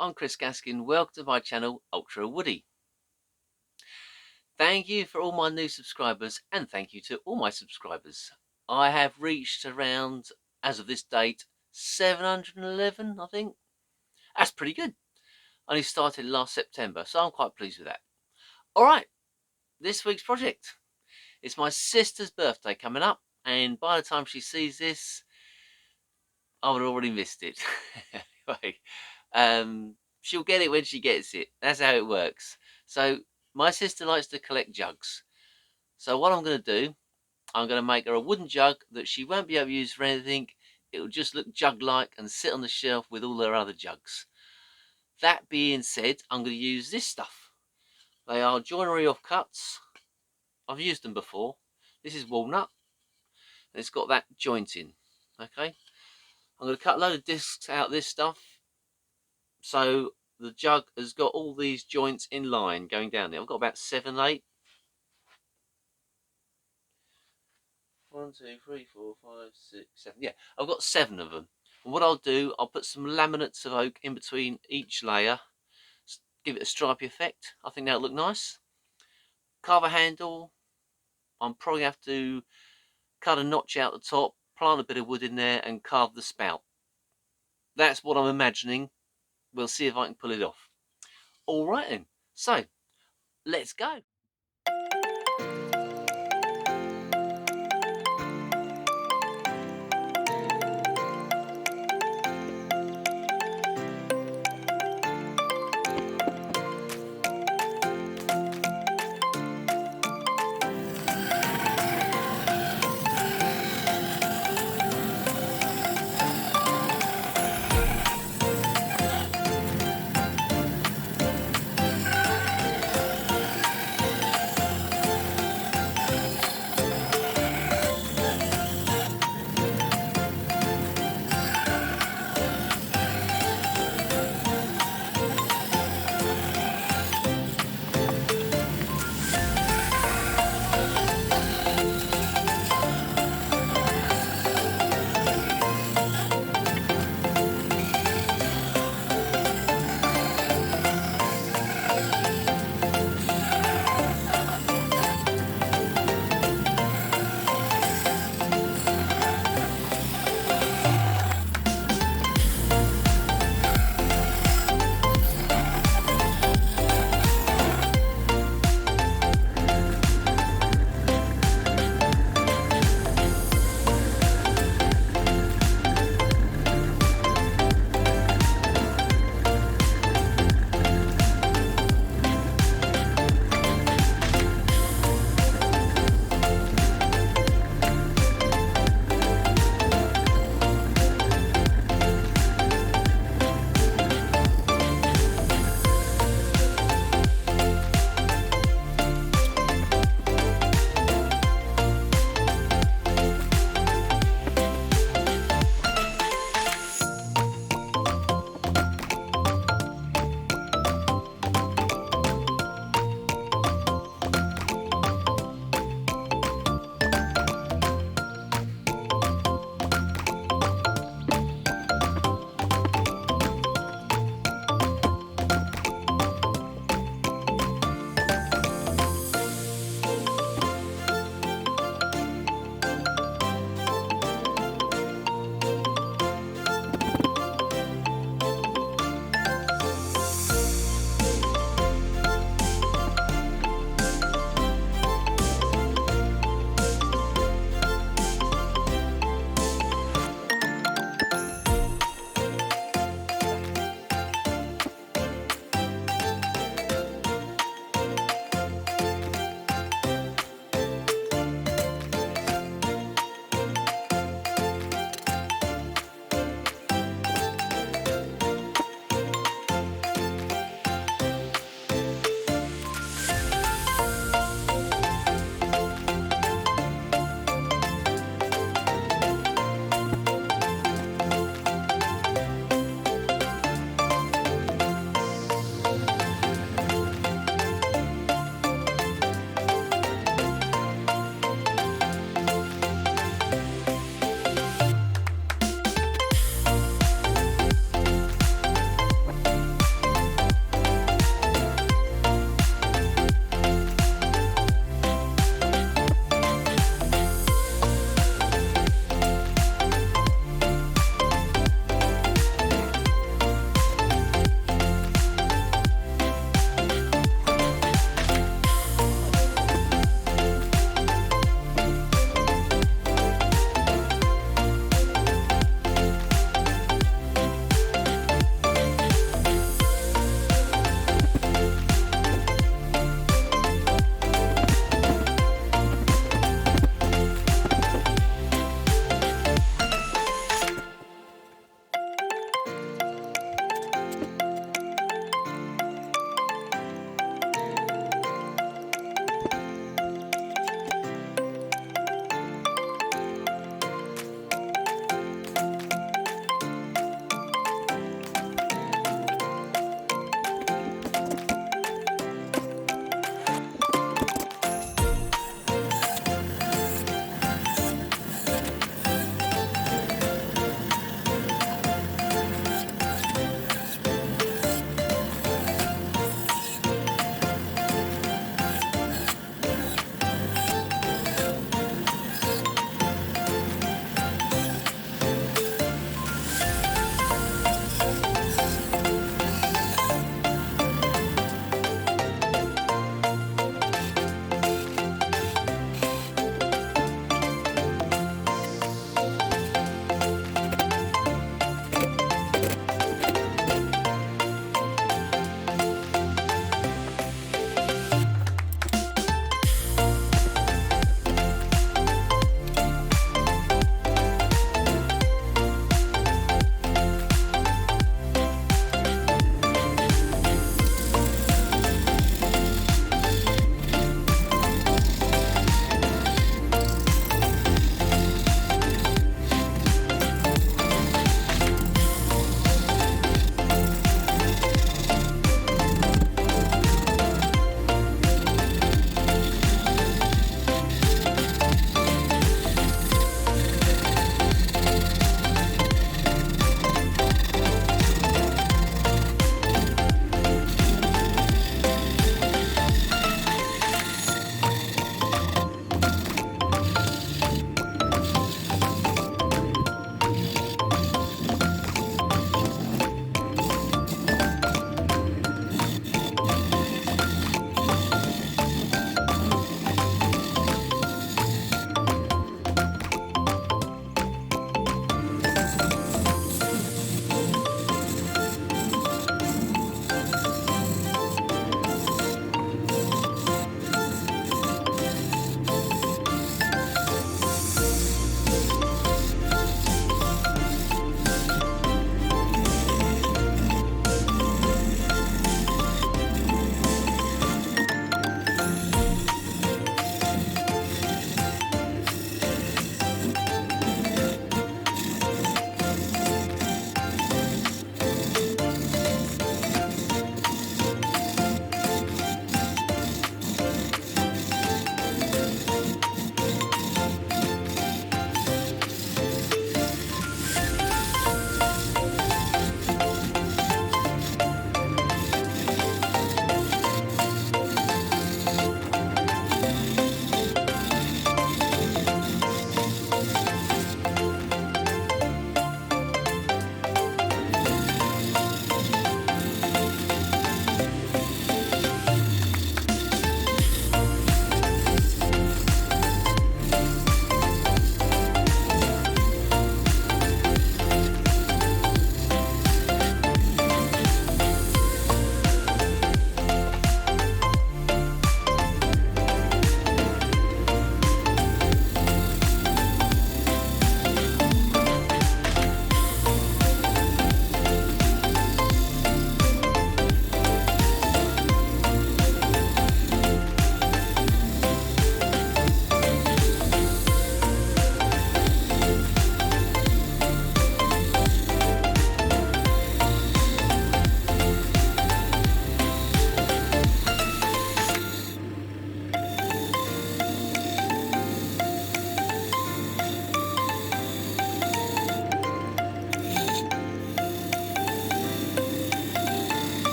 I'm Chris Gaskin. Welcome to my channel, Ultra Woody. Thank you for all my new subscribers, and thank you to all my subscribers. I have reached around, as of this date, 711, I think. That's pretty good. I only started last September, so I'm quite pleased with that. Alright, this week's project. It's my sister's birthday coming up, and by the time she sees this, I would have already missed it. Anyway, she'll get it when she gets it. That's how it works. So my sister likes to collect jugs. So what I'm going to do, I'm going to make her a wooden jug that she won't be able to use for anything. It'll just look jug-like and sit on the shelf with all her other jugs. That being said, I'm going to use this stuff. They are joinery offcuts. I've used them before. This is walnut. And it's got that joint in. Okay. I'm going to cut a load of discs out of this stuff. So the jug has got all these joints in line going down there. I've got about 7, 8. 1, 2, 3, 4, 5, 6, 7. Yeah, I've got 7 of them. And what I'll do, I'll put some laminates of oak in between each layer. Give it a stripy effect. I think that'll look nice. Carve a handle. I'm probably have to cut a notch out the top, plant a bit of wood in there, and carve the spout. That's what I'm imagining. We'll see if I can pull it off. All right then. So, let's go.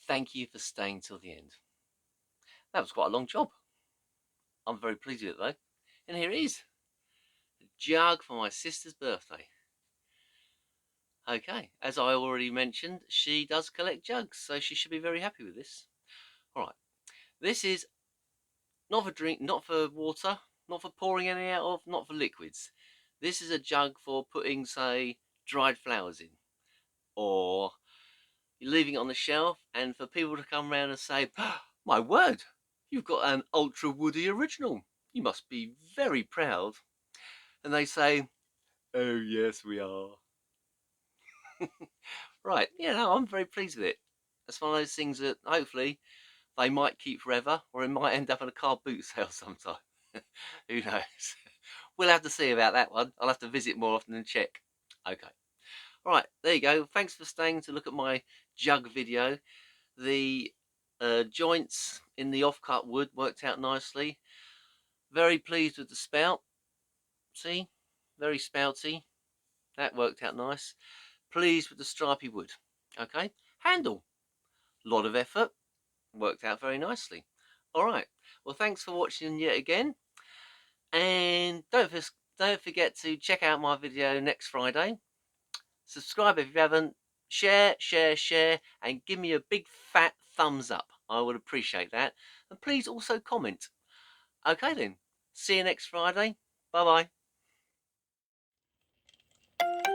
Thank you for staying till the end. That was quite a long job. I'm very pleased with it though. And here it is. A jug for my sister's birthday. Okay, as I already mentioned, she does collect jugs, so she should be very happy with this. Alright, this is not for drink, not for water, not for pouring any out of, not for liquids. This is a jug for putting, say, dried flowers in. Or you're leaving it on the shelf and for people to come around and say, oh, my word, you've got an ultra woody original. You must be very proud. And they say, oh yes, we are. Right, yeah, no, I'm very pleased with it. It's one of those things that hopefully they might keep forever, or it might end up in a car boot sale sometime. Who knows? We'll have to see about that one. I'll have to visit more often and check. Okay. All right, there you go. Thanks for staying to look at my jug video. The joints in the offcut wood worked out nicely. Very pleased with the spout. See, very spouty. That worked out nice. Pleased with the stripy wood. Okay, handle. Lot of effort. Worked out very nicely. All right. Well, thanks for watching yet again. And don't forget to check out my video next Friday. Subscribe if you haven't. Share, and give me a big fat thumbs up. I would appreciate that. And please also comment. Okay then. See you next Friday. Bye bye.